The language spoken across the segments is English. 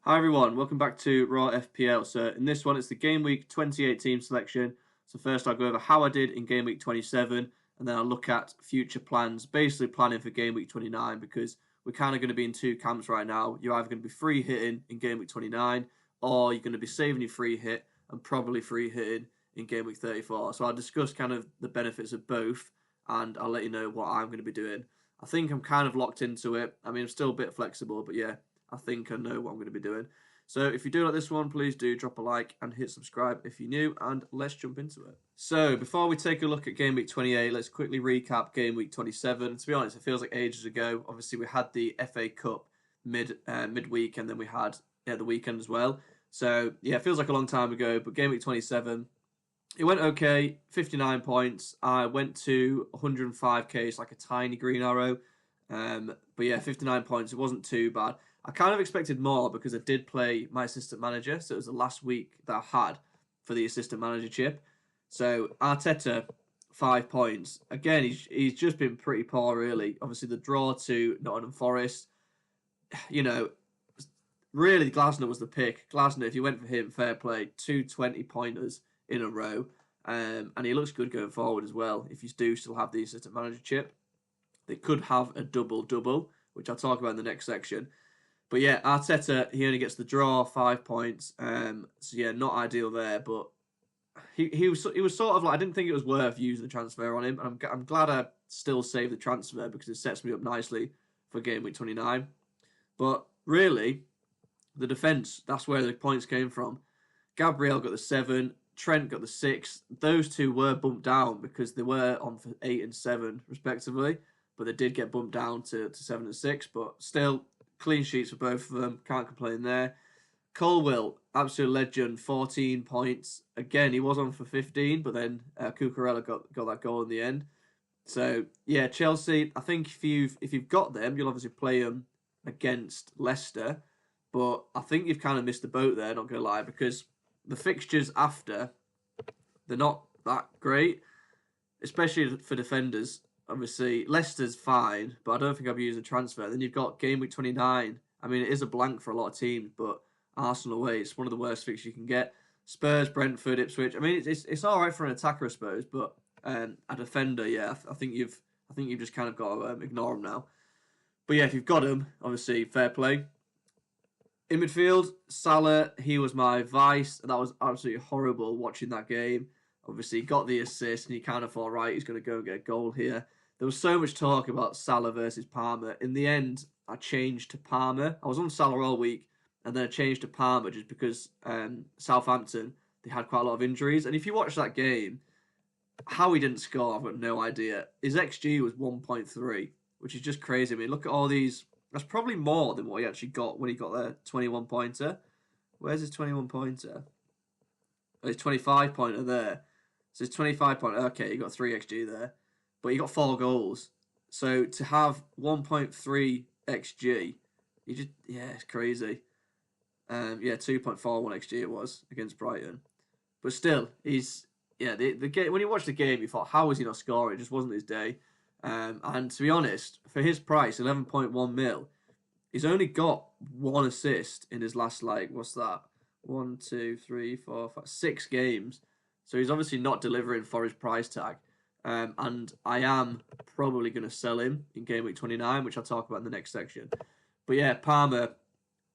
Hi everyone, welcome back to Raw FPL. So in this one, it's the Game Week 28 team selection. So first I'll go over how I did in Game Week 27, and then I'll look at future plans, basically planning for Game Week 29, because we're kind of going to be in two camps right now. You're either going to be free hitting in Game Week 29, or you're going to be saving your free hit and probably free hitting in Game Week 34. So I'll discuss kind of the benefits of both, and I'll let you know what I'm going to be doing. I think I'm kind of locked into it. I mean, I'm still a bit flexible, but yeah, I think I know what I'm going to be doing. So if you do like this one, please do drop a like and hit subscribe if you're new, and let's jump into it. So before we take a look at Game Week 28, let's quickly recap Game Week 27. To be honest, it feels like ages ago. Obviously, we had the FA Cup midweek, and then we had the weekend as well. So yeah, it feels like a long time ago, but Game Week 27, it went okay, 59 points. I went to 105k, it's like a tiny green arrow. But yeah, 59 points, it wasn't too bad. I kind of expected more because I did play my assistant manager, so it was the last week that I had for the assistant manager chip. So Mateta, 5 points. Again, he's just been pretty poor, really. Obviously, the draw to Nottingham Forest, really Glasner was the pick. Glasner, if you went for him, fair play, 2 20-pointers in a row. And he looks good going forward as well. If you do still have the assistant manager chip, they could have a double-double, which I'll talk about in the next section. But yeah, Arteta, he only gets the draw, 5 points. So yeah, not ideal there. But he was sort of like, I didn't think it was worth using the transfer on him. And I'm glad I still saved the transfer because it sets me up nicely for Game Week 29. But really, the defence, that's where the points came from. Gabriel got the 7, Trent got the 6. Those two were bumped down because they were on for 8 and 7 respectively. But they did get bumped down to 7 and 6. But still, clean sheets for both of them. Can't complain there. Colwill, absolute legend, 14 points. Again, he was on for 15, but then Cucurella got that goal in the end. So yeah, Chelsea. I think if you've got them, you'll obviously play them against Leicester. But I think you've kind of missed the boat there. Not gonna lie, because the fixtures after, they're not that great, especially for defenders. Obviously, Leicester's fine, but I don't think I'll be using a transfer. Then you've got Game Week 29. I mean, it is a blank for a lot of teams, but Arsenal away, it's one of the worst fixtures you can get. Spurs, Brentford, Ipswich. I mean, it's all right for an attacker, I suppose, but a defender, yeah, I think you've just kind of got to ignore them now. But yeah, if you've got him, obviously, fair play. In midfield, Salah, he was my vice. That was absolutely horrible watching that game. Obviously, he got the assist, and you kind of thought, right, he's going to go and get a goal here. There was so much talk about Salah versus Palmer. In the end, I changed to Palmer. I was on Salah all week, and then I changed to Palmer just because Southampton, they had quite a lot of injuries. And if you watch that game, how he didn't score, I've got no idea. His XG was 1.3, which is just crazy. I mean, look at all these. That's probably more than what he actually got when he got their 21-pointer. Where's his 21-pointer? Oh, his 25-pointer there. So his 25-pointer, okay, he got 3 XG there. But he got 4 goals. So to have 1.3 XG, it's crazy. 2.41 XG it was against Brighton. But still, the game, when you watch the game, you thought, how was he not scoring? It just wasn't his day. And to be honest, for his price, 11.1 mil, he's only got 1 assist in his last, 6 games. So he's obviously not delivering for his price tag. And I am probably going to sell him in Game Week 29, which I'll talk about in the next section. But yeah, Palmer,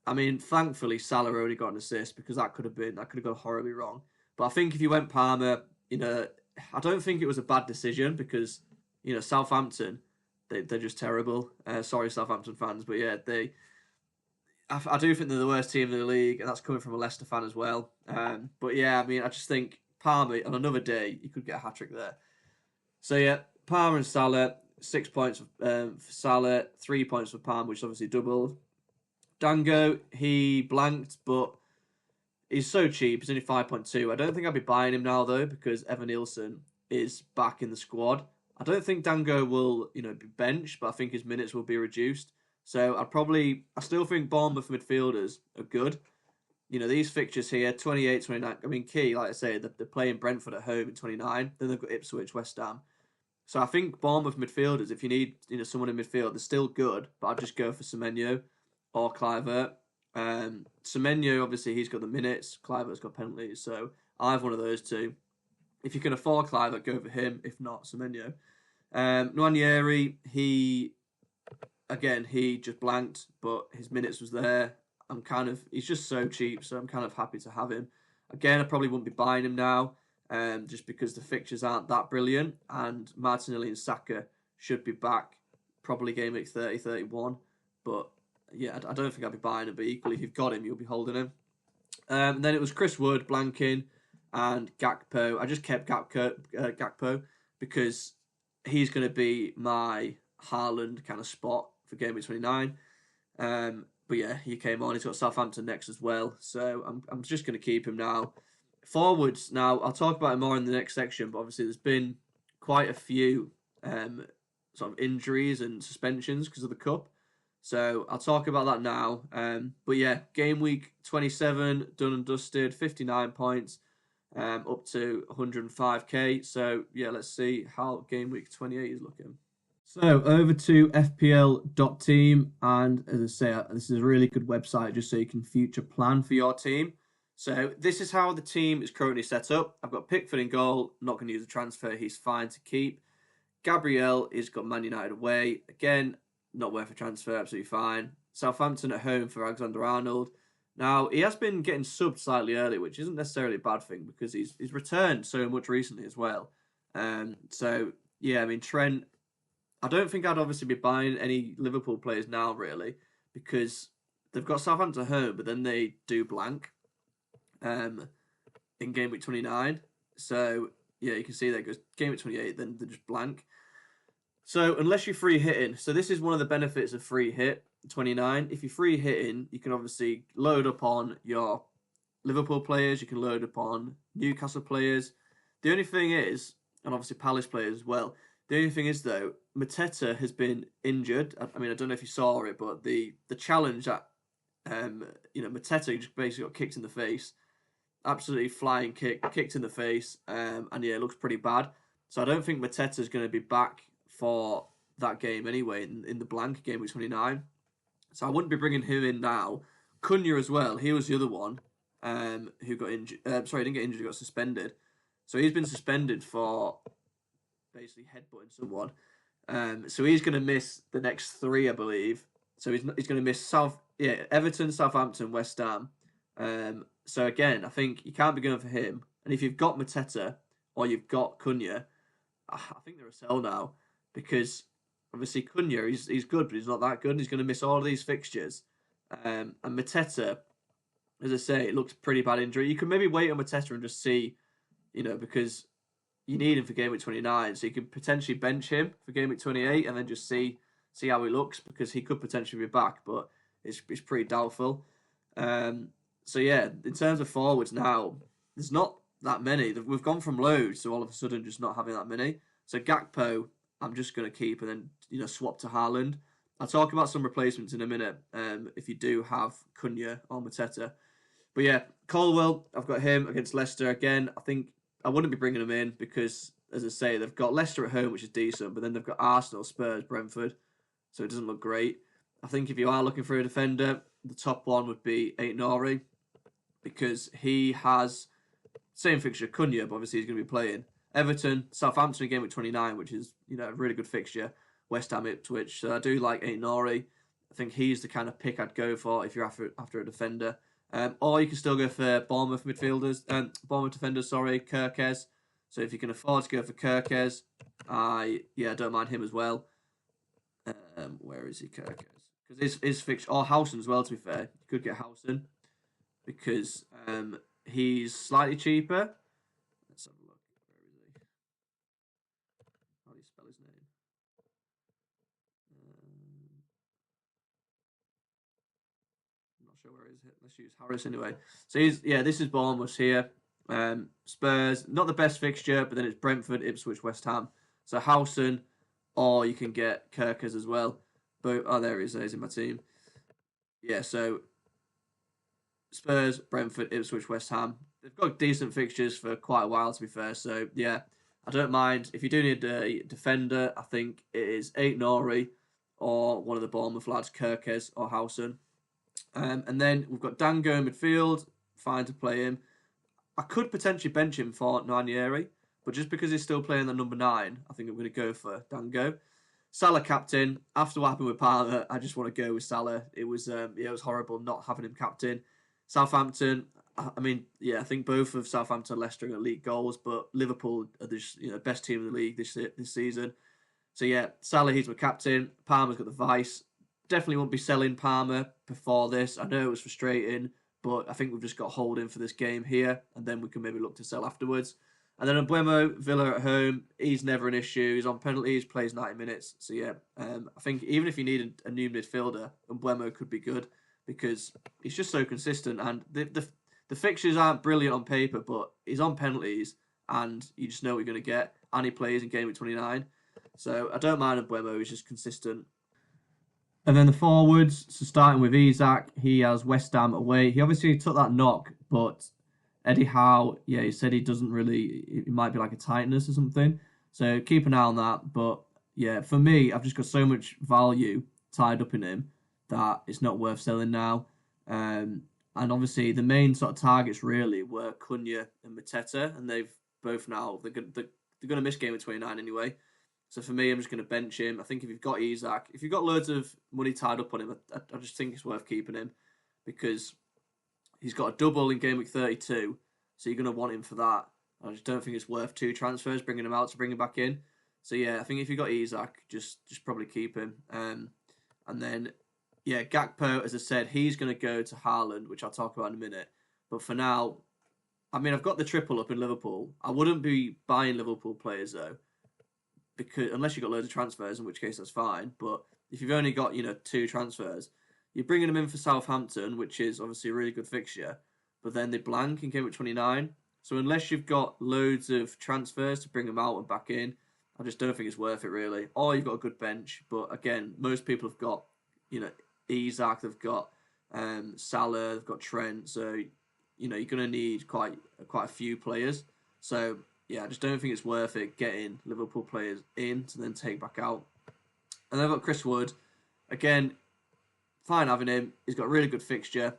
I mean, thankfully Salah only got an assist because that could have gone horribly wrong. But I think if you went Palmer, I don't think it was a bad decision because, Southampton, they're just terrible. Sorry, Southampton fans, but yeah, I do think they're the worst team in the league, and that's coming from a Leicester fan as well. But yeah, I mean, I just think Palmer, on another day, you could get a hat-trick there. So yeah, Palmer and Salah, 6 points for Salah, 3 points for Palmer, which is obviously doubled. Dango, he blanked, but he's so cheap. He's only 5.2. I don't think I'll be buying him now, though, because Evan Nielsen is back in the squad. I don't think Dango will, be benched, but I think his minutes will be reduced. So I still think Bournemouth midfielders are good. These fixtures here, 28, 29. I mean, key, like I say, they're playing Brentford at home in 29. Then they've got Ipswich, West Ham. So I think Bournemouth midfielders, if you need someone in midfield, they're still good, but I'd just go for Semenyo or Clivert. Semenyo, obviously, he's got the minutes. Kluivert's got penalties. So I have one of those two. If you can afford Kluivert, go for him. If not, Semenyo. Nwaneri, he just blanked, but his minutes was there. He's just so cheap, so I'm kind of happy to have him. Again, I probably wouldn't be buying him now, just because the fixtures aren't that brilliant, and Martinelli and Saka should be back, probably game week 30, 31. But yeah, I don't think I'd be buying him, but equally, if you've got him, you'll be holding him. And then it was Chris Wood, blanking, and Gakpo. I just kept Gakpo because he's going to be my Haaland kind of spot for game week 29. But yeah, he came on. He's got Southampton next as well. So I'm just going to keep him now. Forwards, now, I'll talk about him more in the next section, but obviously there's been quite a few sort of injuries and suspensions because of the Cup. So I'll talk about that now. But yeah, game week 27, done and dusted, 59 points, up to 105k. So yeah, let's see how game week 28 is looking. So over to FPL.team, and as I say, this is a really good website just so you can future plan for your team. So this is how the team is currently set up. I've got Pickford in goal, not going to use a transfer, he's fine to keep. Gabriel has got Man United away, again, not worth a transfer, absolutely fine. Southampton at home for Alexander-Arnold. Now, he has been getting subbed slightly early, which isn't necessarily a bad thing because he's returned so much recently as well. So, yeah, I mean, Trent, I don't think I'd obviously be buying any Liverpool players now, really, because they've got Southampton at home, but then they do blank in game week 29. So, yeah, you can see that it goes game week 28, then they just blank. So, unless you're free hitting, so this is one of the benefits of free hit 29. If you're free hitting, you can obviously load up on your Liverpool players, you can load up on Newcastle players. The only thing is, and obviously Palace players as well, the only thing is, though, Mateta has been injured. I mean, I don't know if you saw it, but the challenge that, Mateta just basically got kicked in the face. Absolutely flying kick, kicked in the face. And yeah, it looks pretty bad. So I don't think Mateta's going to be back for that game anyway, in the blank game with 29. So I wouldn't be bringing him in now. Cunha as well. He was the other one who got injured. Sorry, he didn't get injured, he got suspended. So he's been suspended for basically headbutting someone. So he's going to miss the next three, I believe. So he's going to miss Everton, Southampton, West Ham. So again, I think you can't be going for him. And if you've got Mateta or you've got Cunha, I think they're a sell now because obviously Cunha, he's good, but he's not that good. And he's going to miss all of these fixtures. And Mateta, as I say, it looks pretty bad injury. You can maybe wait on Mateta and just see, because you need him for game week 29, so you can potentially bench him for game week 28 and then just see how he looks because he could potentially be back, but it's pretty doubtful. So yeah, in terms of forwards now, there's not that many. We've gone from loads to all of a sudden just not having that many. So Gakpo, I'm just going to keep and then swap to Haaland. I'll talk about some replacements in a minute if you do have Cunha or Mateta. But yeah, Colwell, I've got him against Leicester again. I think I wouldn't be bringing him in because, as I say, they've got Leicester at home, which is decent, but then they've got Arsenal, Spurs, Brentford, so it doesn't look great. I think if you are looking for a defender, the top one would be Aït-Nouri because he has same fixture Cunha, but obviously he's going to be playing Everton, Southampton in game week 29, which is a really good fixture. West Ham, Ipswich. So I do like Aït-Nouri. I think he's the kind of pick I'd go for if you're after a defender. Or you can still go for Bournemouth defenders, Kirkes. So if you can afford to go for Kirkes, I don't mind him as well. Where is he, Kirkes? Because his fixture, or Howson as well, to be fair. You could get Howson because he's slightly cheaper. Let's have a look. Where is he? How do you spell his name? I'm not sure where he is. Let's use Harris anyway. So this is Bournemouth here. Spurs, not the best fixture, but then it's Brentford, Ipswich, West Ham. So Howson, or you can get Kirkes as well. But there he is. He's in my team. Yeah, so Spurs, Brentford, Ipswich, West Ham. They've got decent fixtures for quite a while, to be fair. So yeah, I don't mind. If you do need a defender, I think it is Aït-Nouri or one of the Bournemouth lads, Kirkes or Howson. And then we've got Dango in midfield, fine to play him. I could potentially bench him for Nanieri, but just because he's still playing the number 9, I think I'm going to go for Dango. Salah captain. After what happened with Parler, I just want to go with Salah. It was horrible not having him captain. Southampton. I mean, I think both of Southampton and Leicester are elite goals, but Liverpool are the best team in the league this season. So Salah, he's my captain. Palmer's got the vice. Definitely won't be selling Palmer before this. I know it was frustrating, but I think we've just got Holding for this game here, and then we can maybe look to sell afterwards. And then Mbeumo, Villa at home, he's never an issue. He's on penalties, plays 90 minutes. So I think even if you need a new midfielder, Mbeumo could be good because he's just so consistent. And the fixtures aren't brilliant on paper, but he's on penalties, and you just know what you're going to get. And he plays in Gameweek 29. So I don't mind Mbeumo, he's just consistent. And then the forwards, so starting with Isak, he has West Ham away. He obviously took that knock, but Eddie Howe, he said he doesn't really, it might be like a tightness or something. So keep an eye on that. But for me, I've just got so much value tied up in him that it's not worth selling now. And obviously the main sort of targets really were Cunha and Mateta, and they've both now, they're going to miss Gameweek 29 anyway. So for me, I'm just going to bench him. I think if you've got Isak, if you've got loads of money tied up on him, I just think it's worth keeping him because he's got a double in Gameweek 32, so you're going to want him for that. I just don't think it's worth 2 transfers, bringing him out to bring him back in. So I think if you've got Isak, just probably keep him. And then, Gakpo, as I said, he's going to go to Haaland, which I'll talk about in a minute. But for now, I mean, I've got the triple up in Liverpool. I wouldn't be buying Liverpool players, though, because unless you've got loads of transfers, in which case that's fine. But if you've only got 2 transfers, you're bringing them in for Southampton, which is obviously a really good fixture, but then they blank in Gameweek 29. So unless you've got loads of transfers to bring them out and back in, I just don't think it's worth it really. Or you've got a good bench, but again, most people have got Isak, they've got Salah, they've got Trent, so you're going to need quite a few players. So I just don't think it's worth it getting Liverpool players in to then take back out. And then I've got Chris Wood. Again, fine having him. He's got a really good fixture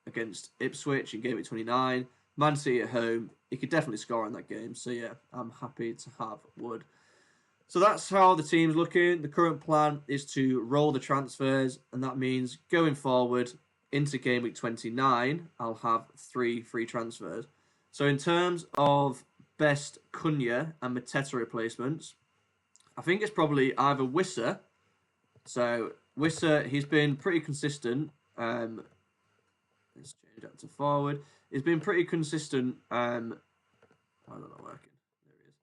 against Ipswich in Gameweek 29. Man City at home. He could definitely score in that game. So I'm happy to have Wood. So that's how the team's looking. The current plan is to roll the transfers, and that means going forward into Gameweek 29, I'll have 3 free transfers. So in terms of best Cunha and Mateta replacements, I think it's probably either Wissa. So Wissa, he's been pretty consistent. Let's change that to forward. He's been pretty consistent. I don't know working. There he is.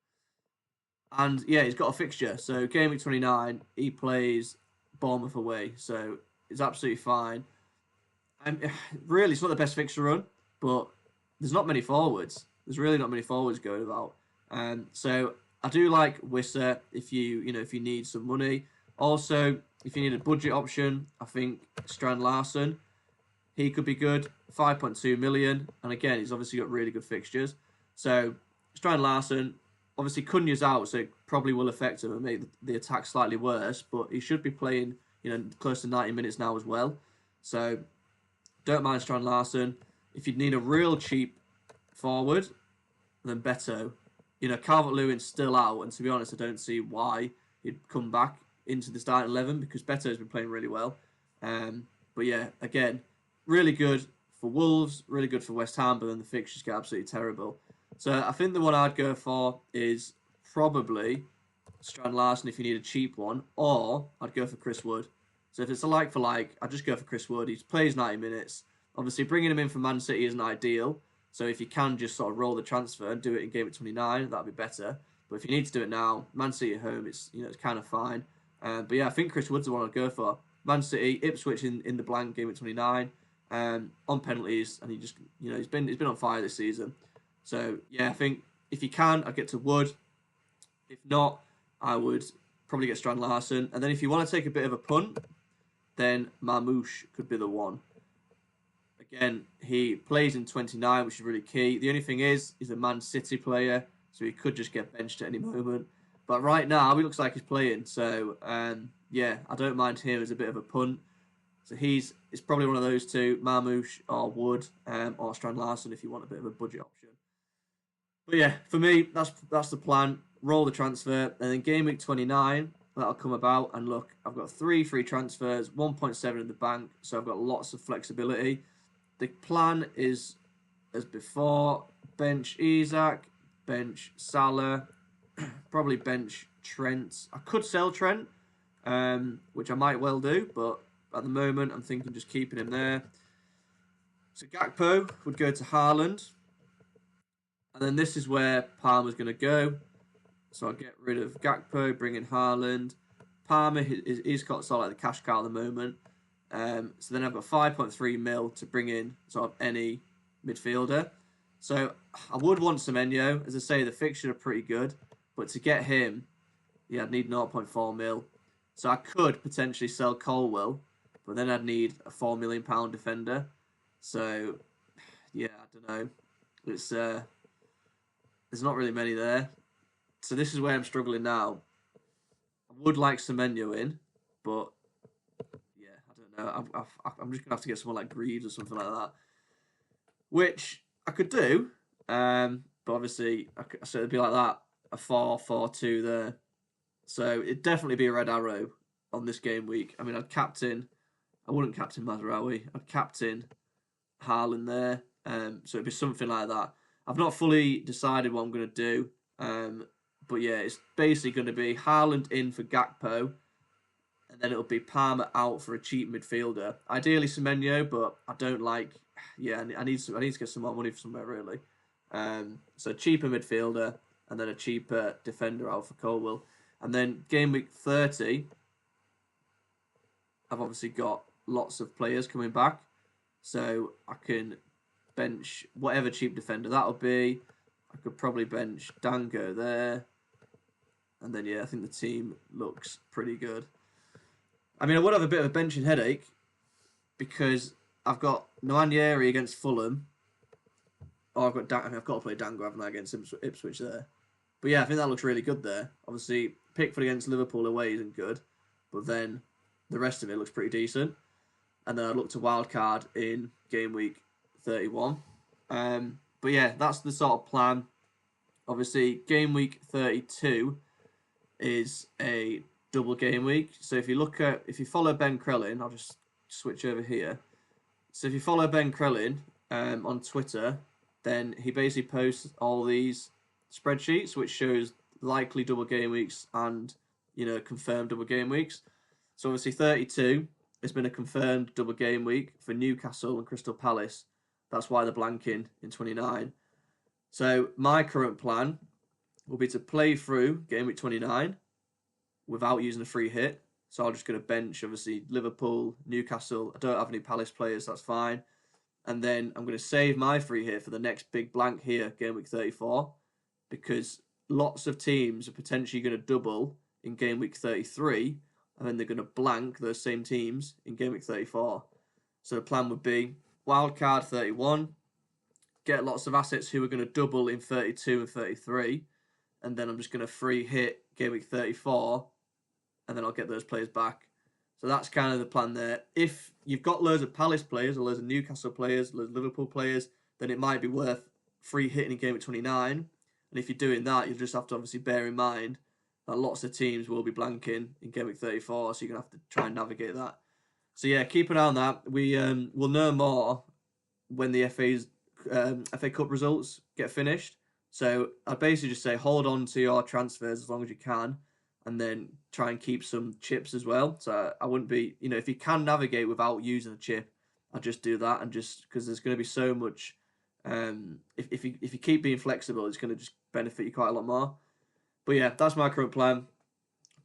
And he's got a fixture. So Gameweek 29, he plays Bournemouth away. So it's absolutely fine. Really, it's not the best fixture run, but there's not many forwards. There's really not many forwards going about. So I do like Wissa if you need some money. Also, if you need a budget option, I think Strand Larsen, he could be good. 5.2 million. And again, he's obviously got really good fixtures. So Strand Larsen, obviously Cunha's out, so it probably will affect him and make the attack slightly worse. But he should be playing close to 90 minutes now as well. So don't mind Strand Larsen. If you need a real cheap forward, then Beto. Calvert-Lewin's still out, and to be honest, I don't see why he'd come back into the starting 11 because Beto's been playing really well. But again, really good for Wolves, really good for West Ham, but then the fixtures get absolutely terrible. So I think the one I'd go for is probably Strand Larsen if you need a cheap one, or I'd go for Chris Wood. So if it's a like for like, I'd just go for Chris Wood. He plays 90 minutes. Obviously, bringing him in from Man City isn't ideal. So if you can just sort of roll the transfer and do it in Gameweek 29, that'd be better. But if you need to do it now, Man City at home, it's kind of fine. But I think Chris Wood's the one I'd go for. Man City, Ipswich in the blank Gameweek 29, on penalties, and he just he's been on fire this season. So I think if you can, I'd get to Wood. If not, I would probably get Strand Larsen. And then if you want to take a bit of a punt, then Marmoush could be the one. Again, he plays in 29, which is really key. The only thing is, he's a Man City player, so he could just get benched at any moment. But right now, he looks like he's playing. So, I don't mind him as a bit of a punt. So it's probably one of those two, Marmoush or Wood, or Strand Larson if you want a bit of a budget option. But yeah, for me, that's the plan. Roll the transfer, and then game week 29, that'll come about. And look, I've got 3 free transfers, 1.7 in the bank, so I've got lots of flexibility. The plan is, as before, bench Isak, bench Salah, probably bench Trent. I could sell Trent, which I might well do, but at the moment, I'm thinking just keeping him there. So Gakpo would go to Haaland. And then this is where Palmer's going to go. So I'll get rid of Gakpo, bring in Haaland. Palmer, he's got sort of like the cash cow at the moment. So then I've got 5.3 mil to bring in sort of any midfielder. So I would want Semenyo. As I say, the fixtures are pretty good. But to get him, yeah, I'd need 0.4 mil. So I could potentially sell Colwell, but then I'd need a £4 million defender. So, yeah, I don't know. It's there's not really many there. So this is where I'm struggling now. I would like Semenyo in, but yeah, I don't know. I'm just going to have to get someone like Greaves or something like that, which I could do. But obviously, so it'd be like that, a 4-4-2 there. So it'd definitely be a red arrow on this game week. I mean, I wouldn't captain Mazraoui. I'd captain Haaland there. So it'd be something like that. I've not fully decided what I'm going to do. But yeah, it's basically going to be Haaland in for Gakpo. And then it'll be Palmer out for a cheap midfielder. Ideally Semenyo, but I don't like... Yeah, I need to get some more money for somewhere, really. So cheaper midfielder and then a cheaper defender out for Colwell. And then game week 30, I've obviously got lots of players coming back. So I can bench whatever cheap defender that'll be. I could probably bench Dango there. And then, yeah, I think the team looks pretty good. I mean, I would have a bit of a benching headache because I've got Nwaneri against Fulham. Oh, I've got to play Dango, haven't I, against Ipswich there. But yeah, I think that looks really good there. Obviously, Pickford against Liverpool away isn't good. But then the rest of it looks pretty decent. And then I look to wildcard in game week 31. But yeah, that's the sort of plan. Obviously, game week 32 is a double game week. So if you follow Ben Crellin, I'll just switch over here. So if you follow Ben Crellin on Twitter, then he basically posts all these spreadsheets which shows likely double game weeks and, confirmed double game weeks. So obviously 32 has been a confirmed double game week for Newcastle and Crystal Palace. That's why they're blanking in 29. So my current plan will be to play through game week 29 without using a free hit. So I'm just going to bench, obviously, Liverpool, Newcastle. I don't have any Palace players, that's fine. And then I'm going to save my free hit for the next big blank here, game week 34, because lots of teams are potentially going to double in game week 33, and then they're going to blank those same teams in game week 34. So the plan would be wildcard 31, get lots of assets who are going to double in 32 and 33, and then I'm just going to free hit game week 34, and then I'll get those players back. So that's kind of the plan there. If you've got loads of Palace players or loads of Newcastle players, loads of Liverpool players, then it might be worth free hitting in game week 29. And if you're doing that, you'll just have to obviously bear in mind that lots of teams will be blanking in game week 34, so you're going to have to try and navigate that. So yeah, keep an eye on that. We will know more when the FA Cup results get finished. So I'd basically just say hold on to your transfers as long as you can, and then try and keep some chips as well. So I wouldn't be, if you can navigate without using a chip, I'd just do that, and just because there's going to be so much. If you keep being flexible, it's going to just benefit you quite a lot more. But yeah, that's my current plan.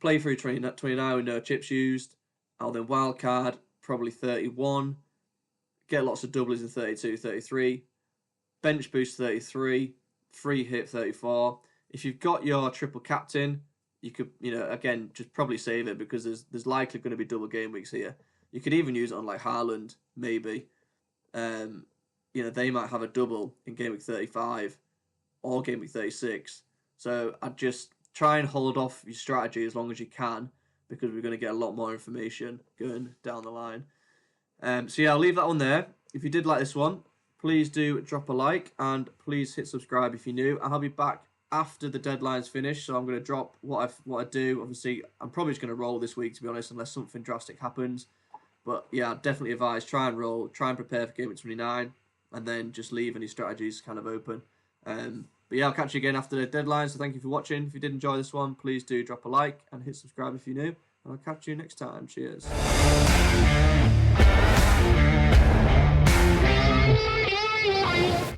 Play through 29 with no chips used. I'll then wildcard probably 31. Get lots of doubles in 32, 33. Bench boost 33. Free hit 34. If you've got your triple captain, you could, again, just probably save it because there's likely going to be double game weeks here. You could even use it on like Haaland, maybe. They might have a double in game week 35 or game week 36. So I'd just try and hold off your strategy as long as you can because we're going to get a lot more information going down the line. So yeah, I'll leave that one there. If you did like this one, please do drop a like and please hit subscribe if you're new. I'll be back after the deadline's finished, so I'm going to drop what I do. Obviously, I'm probably just going to roll this week, to be honest, unless something drastic happens. But yeah, I'd definitely advise try and roll, try and prepare for Gameweek 29, and then just leave any strategies kind of open. But yeah, I'll catch you again after the deadline. So thank you for watching. If you did enjoy this one, please do drop a like and hit subscribe if you're new. And I'll catch you next time. Cheers.